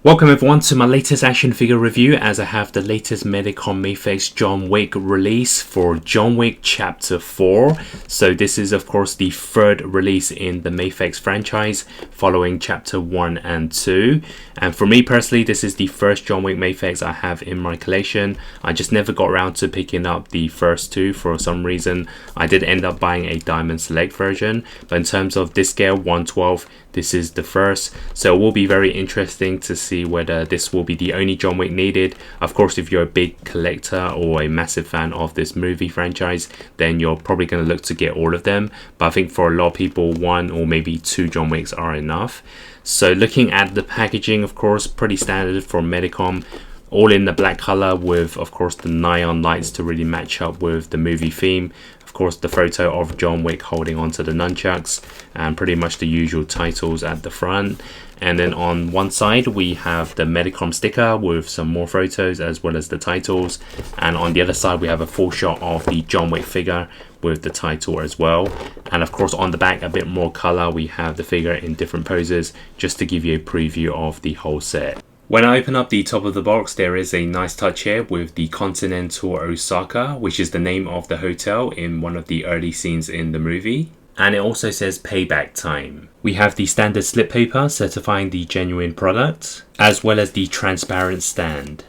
Welcome everyone to my latest action figure review, as I have the latest Medicom Mafex John Wick release for John Wick Chapter 4. So this is of course the third release in the Mafex franchise following Chapter 1 and 2. And for me personally, this is the first John Wick Mafex I have in my collection. I just never got around to picking up the first two for some reason. I did end up buying a Diamond Select version, but in terms of this scale 1/12, this is the first. So it will be very interesting to see whether this will be the only John Wick needed. Of course, if you're a big collector or a massive fan of this movie franchise, then you're probably going to look to get all of them. But I think for a lot of people, one or maybe two John Wicks are enough. So looking at the packaging, of course, pretty standard for Medicom. All in the black color with, of course, the neon lights to really match up with the movie theme. Of course, the photo of John Wick holding onto the nunchucks and pretty much the usual titles at the front. And then on one side we have the Medicom sticker with some more photos as well as the titles, and on the other side we have a full shot of the John Wick figure with the title as well. And of course on the back, a bit more color, we have the figure in different poses just to give you a preview of the whole set. When I open up the top of the box, there is a nice touch here with the Continental Osaka, which is the name of the hotel in one of the early scenes in the movie. And it also says payback time. We have the standard slip paper certifying the genuine product, as well as the transparent stand.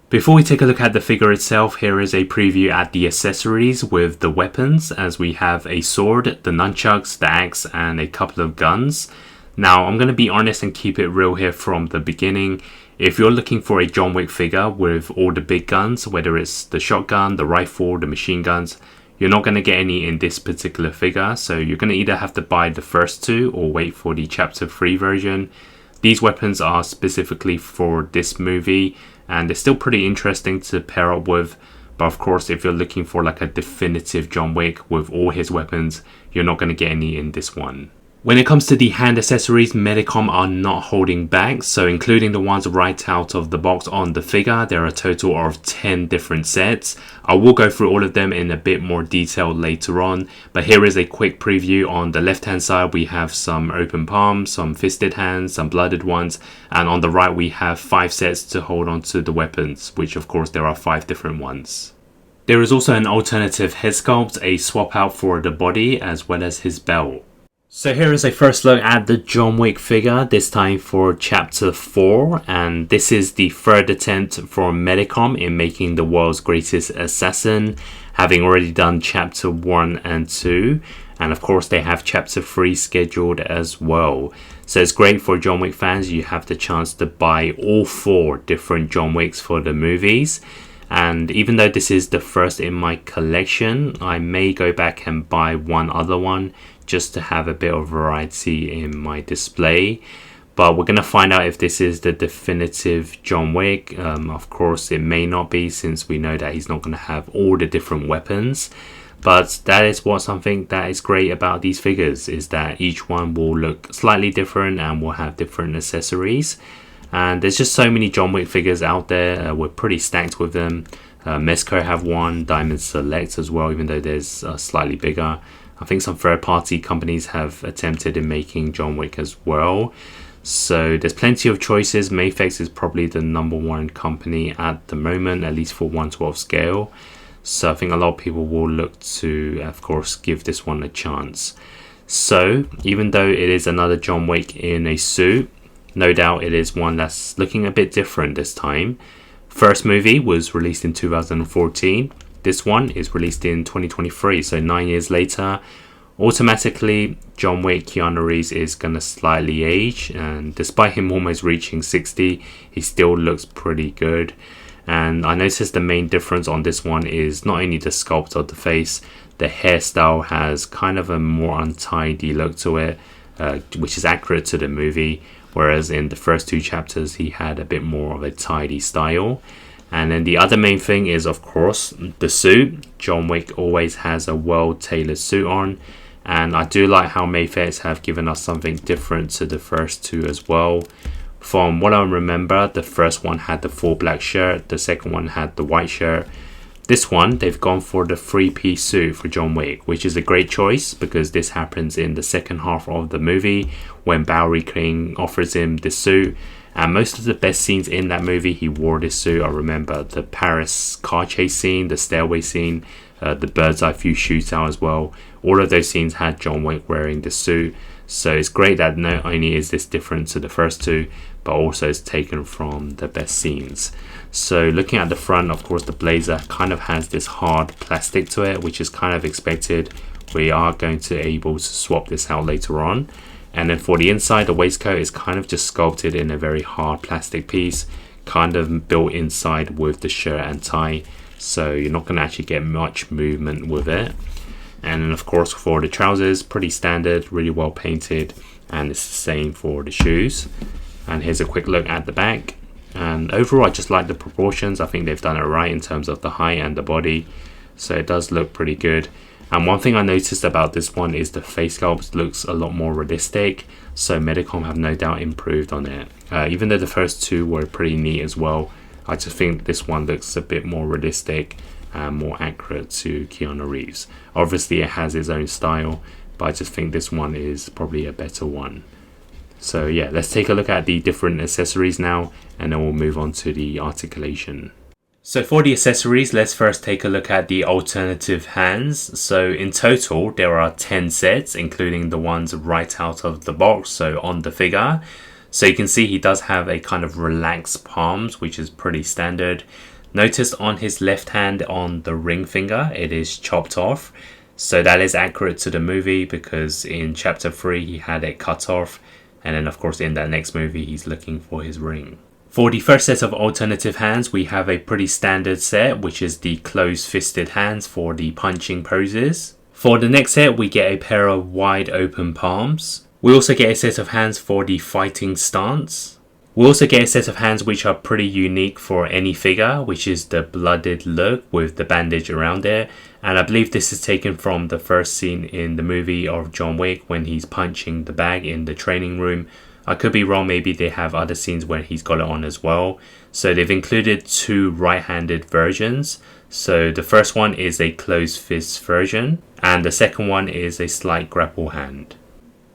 Before we take a look at the figure itself, here is a preview at the accessories with the weapons, as we have a sword, the nunchucks, the axe, and a couple of guns. Now, I'm going to be honest and keep it real here from the beginning. If you're looking for a John Wick figure with all the big guns, whether it's the shotgun, the rifle, the machine guns, you're not going to get any in this particular figure. So you're going to either have to buy the first two or wait for the Chapter 3 version. These weapons are specifically for this movie and they're still pretty interesting to pair up with. But of course, if you're looking for like a definitive John Wick with all his weapons, you're not going to get any in this one. When it comes to the hand accessories, Medicom are not holding back, so including the ones right out of the box on the figure, there are a total of 10 different sets. I will go through all of them in a bit more detail later on, but here is a quick preview. On the left hand side we have some open palms, some fisted hands, some blooded ones, and on the right we have 5 sets to hold on to the weapons, which of course there are 5 different ones. There is also an alternative head sculpt, a swap out for the body as well as his belt. So here is a first look at the John Wick figure, this time for Chapter 4, and this is the third attempt for Medicom in making the world's greatest assassin, having already done Chapter 1 and 2, and of course they have Chapter 3 scheduled as well. So it's great for John Wick fans, you have the chance to buy all 4 different John Wicks for the movies. And even though this is the first in my collection, I may go back and buy one other one just to have a bit of variety in my display. But we're going to find out if this is the definitive John Wick. Of course it may not be, since we know that he's not going to have all the different weapons. But that is something that is great about these figures, is that each one will look slightly different and will have different accessories. And there's just so many John Wick figures out there. We're pretty stacked with them. Mezco have one, Diamond Select as well, even though there's slightly bigger. I think some third-party companies have attempted in making John Wick as well. So there's plenty of choices. Mafex is probably the #1 company at the moment, at least for 1/12 scale. So I think a lot of people will look to, of course, give this one a chance. So even though it is another John Wick in a suit, no doubt it is one that's looking a bit different this time. First movie was released in 2014. This one is released in 2023, so 9 years later. Automatically, John Wick Keanu Reeves is going to slightly age, and despite him almost reaching 60, he still looks pretty good. And I noticed the main difference on this one is not only the sculpt of the face, the hairstyle has kind of a more untidy look to it, which is accurate to the movie, whereas in the first 2 chapters he had a bit more of a tidy style. And then the other main thing is, of course, the suit. John Wick always has a well-tailored suit on, and I do like how Mafex have given us something different to the first 2 as well. From what I remember, the first one had the full black shirt, the second one had the white shirt. This one, they've gone for the 3-piece suit for John Wick, which is a great choice because this happens in the second half of the movie when Bowery King offers him the suit. And most of the best scenes in that movie, he wore this suit. I remember the Paris car chase scene, the stairway scene, the bird's eye view shootout as well. All of those scenes had John Wick wearing the suit. So it's great that not only is this different to the first two, but also it's taken from the best scenes. So looking at the front, of course, the blazer kind of has this hard plastic to it, which is kind of expected. We are going to be able to swap this out later on. And then for the inside, the waistcoat is kind of just sculpted in a very hard plastic piece, kind of built inside with the shirt and tie. So you're not going to actually get much movement with it. And then of course for the trousers, pretty standard, really well painted, and it's the same for the shoes. And here's a quick look at the back. And overall, I just like the proportions. I think they've done it right in terms of the height and the body. So it does look pretty good. And one thing I noticed about this one is the face sculpt looks a lot more realistic. So Medicom have no doubt improved on it. Even though the first two were pretty neat as well, I just think this one looks a bit more realistic and more accurate to Keanu Reeves. Obviously it has its own style, but I just think this one is probably a better one. So yeah, let's take a look at the different accessories now, and then we'll move on to the articulation. So for the accessories, let's first take a look at the alternative hands. So in total, there are 10 sets, including the ones right out of the box, so on the figure. So you can see he does have a kind of relaxed palms, which is pretty standard. Notice on his left hand on the ring finger, it is chopped off. So that is accurate to the movie, because in chapter 3 he had it cut off. And then of course in that next movie he's looking for his ring. For the first set of alternative hands, we have a pretty standard set, which is the closed fisted hands for the punching poses. For the next set, we get a pair of wide open palms. We also get a set of hands for the fighting stance. We also get a set of hands which are pretty unique for any figure, which is the blooded look with the bandage around it. And I believe this is taken from the first scene in the movie of John Wick when he's punching the bag in the training room. I could be wrong, maybe they have other scenes where he's got it on as well. So they've included two right-handed versions. So the first one is a closed fist version, and the second one is a slight grapple hand.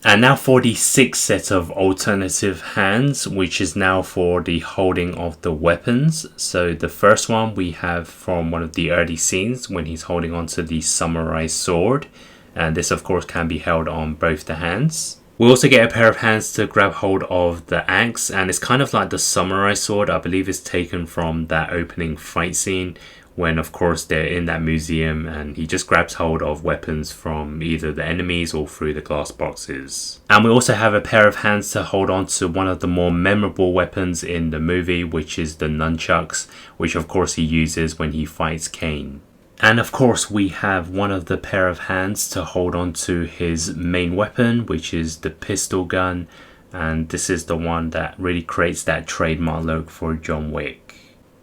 And now for the sixth set of alternative hands, which is now for the holding of the weapons. So the first one we have from one of the early scenes when he's holding onto the samurai sword. And this of course can be held on both the hands. We also get a pair of hands to grab hold of the axe, and it's kind of like the samurai sword. I believe it's taken from that opening fight scene when of course they're in that museum and he just grabs hold of weapons from either the enemies or through the glass boxes. And we also have a pair of hands to hold on to one of the more memorable weapons in the movie, which is the nunchucks, which of course he uses when he fights Kane. And of course we have one of the pair of hands to hold on to his main weapon, which is the pistol gun. And this is the one that really creates that trademark look for John Wick.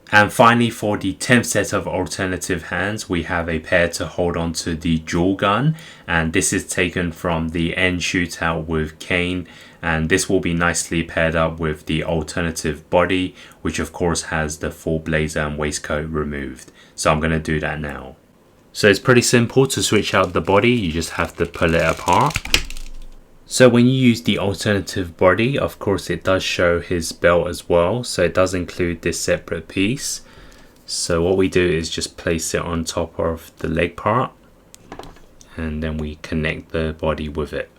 And finally, for the 10th set of alternative hands, we have a pair to hold on to the dual gun. And this is taken from the end shootout with Kane. And this will be nicely paired up with the alternative body, which of course has the full blazer and waistcoat removed. So I'm going to do that now. So it's pretty simple to switch out the body. You just have to pull it apart. So when you use the alternative body, of course it does show his belt as well. So it does include this separate piece. So what we do is just place it on top of the leg part. And then we connect the body with it.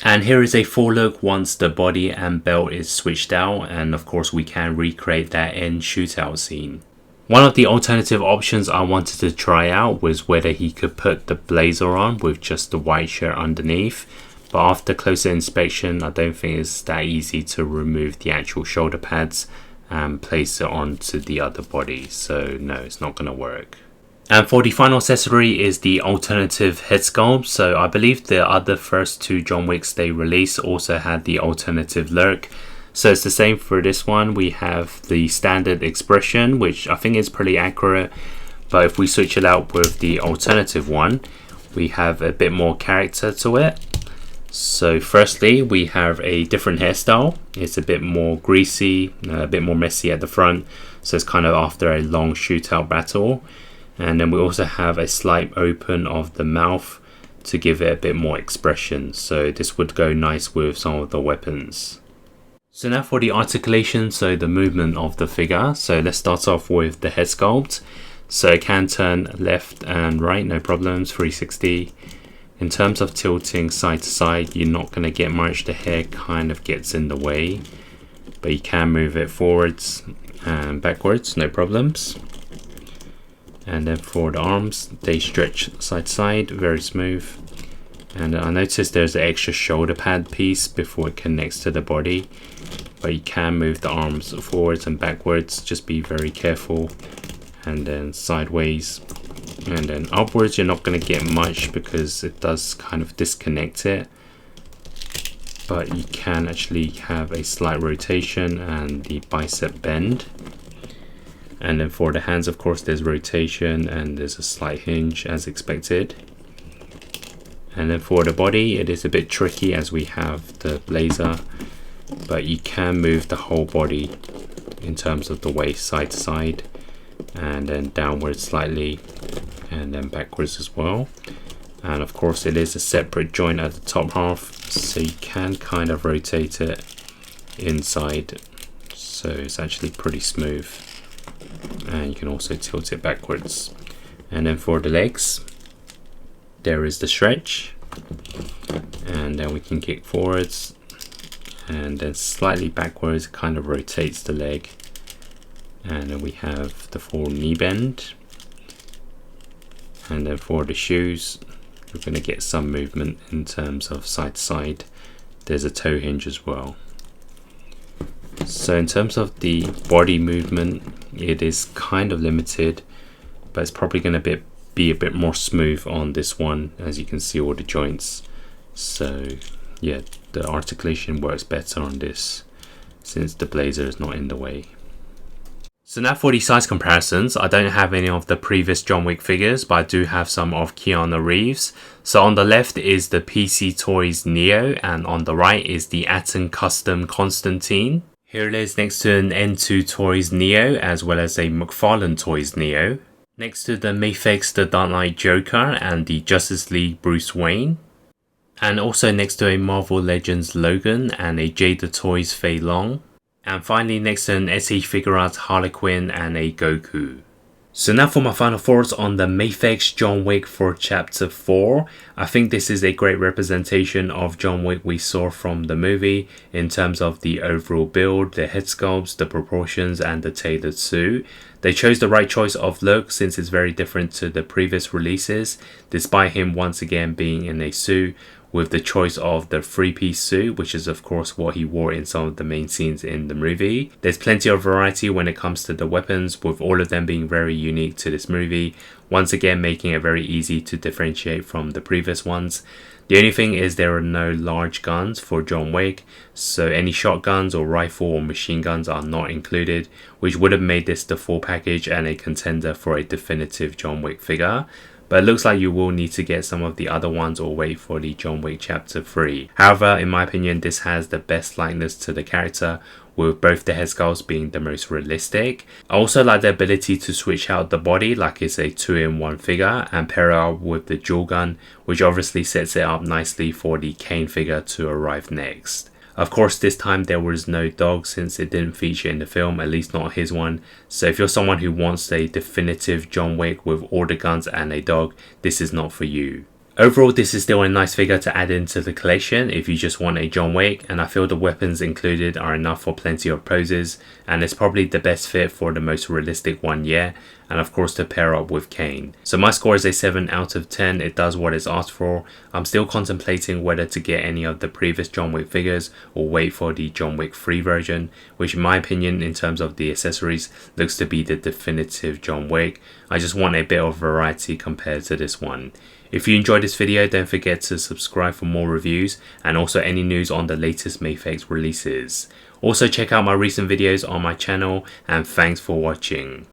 And here is a full look once the body and belt is switched out. And of course we can recreate that end shootout scene. One of the alternative options I wanted to try out was whether he could put the blazer on with just the white shirt underneath. But after closer inspection, I don't think it's that easy to remove the actual shoulder pads and place it onto the other body. So no, it's not going to work. And for the final accessory is the alternative head sculpt. So I believe the other first two John Wicks they released also had the alternative look. So it's the same for this one. We have the standard expression, which I think is pretty accurate. But if we switch it out with the alternative one, we have a bit more character to it. So firstly, we have a different hairstyle. It's a bit more greasy, a bit more messy at the front. So it's kind of after a long shootout battle. And then we also have a slight open of the mouth to give it a bit more expression. So this would go nice with some of the weapons. So now for the articulation, so the movement of the figure. So let's start off with the head sculpt. So it can turn left and right, no problems, 360. In terms of tilting side to side, you're not going to get much. The hair kind of gets in the way, but you can move it forwards and backwards, no problems. And then for the arms, they stretch side to side, very smooth. And I noticed there's an extra shoulder pad piece before it connects to the body, but you can move the arms forwards and backwards, just be very careful. And then sideways and then upwards, you're not going to get much because it does kind of disconnect it, but you can actually have a slight rotation and the bicep bend. And then for the hands, of course, there's rotation and there's a slight hinge as expected. And then for the body, it is a bit tricky as we have the blazer, but you can move the whole body in terms of the waist side to side, and then downwards slightly, and then backwards as well. And of course, it is a separate joint at the top half, so you can kind of rotate it inside, so it's actually pretty smooth. And you can also tilt it backwards. And then for the legs, there is the stretch, and then we can kick forwards and then slightly backwards, kind of rotates the leg. And then we have the full knee bend. And then for the shoes, we're going to get some movement in terms of side to side. There's a toe hinge as well. So in terms of the body movement, it is kind of limited, but it's probably going to be a bit more smooth on this one, as you can see all the joints. So yeah, the articulation works better on this since the blazer is not in the way. So now for the size comparisons, I don't have any of the previous John Wick figures, but I do have some of Keanu Reeves. So on the left is the PC Toys Neo, and on the right is the Atom Custom Constantine. Here it is next to an N2 Toys Neo, as well as a McFarlane Toys Neo. Next to the Mafex The Dark Knight Joker and the Justice League Bruce Wayne. And also next to a Marvel Legends Logan and a Jada Toys Fei Long. And finally next to an SH Figuarts Harley Quinn and a Goku. So now for my final thoughts on the Mafex John Wick for Chapter 4. I think this is a great representation of John Wick we saw from the movie in terms of the overall build, the head sculpts, the proportions and the tailored suit. They chose the right choice of look since it's very different to the previous releases, despite him once again being in a suit, with the choice of the three-piece suit, which is of course what he wore in some of the main scenes in the movie. There's plenty of variety when it comes to the weapons, with all of them being very unique to this movie, once again making it very easy to differentiate from the previous ones. The only thing is there are no large guns for John Wick, so any shotguns or rifle or machine guns are not included, which would have made this the full package and a contender for a definitive John Wick figure. But it looks like you will need to get some of the other ones or wait for the John Wick Chapter 3. However, in my opinion, this has the best likeness to the character, with both the head sculpts being the most realistic. I also like the ability to switch out the body like it's a 2-in-1 figure and pair it up with the dual gun, which obviously sets it up nicely for the Kane figure to arrive next. Of course, this time there was no dog since it didn't feature in the film, at least not his one. So if you're someone who wants a definitive John Wick with all the guns and a dog, this is not for you. Overall, this is still a nice figure to add into the collection if you just want a John Wick, and I feel the weapons included are enough for plenty of poses, and it's probably the best fit for the most realistic one yet, and of course to pair up with Kane. So my score is a 7 out of 10, it does what it's asked for. I'm still contemplating whether to get any of the previous John Wick figures or wait for the John Wick 3 version, which in my opinion in terms of the accessories looks to be the definitive John Wick. I just want a bit of variety compared to this one. If you enjoyed this video, don't forget to subscribe for more reviews and also any news on the latest Mafex releases. Also check out my recent videos on my channel, and thanks for watching.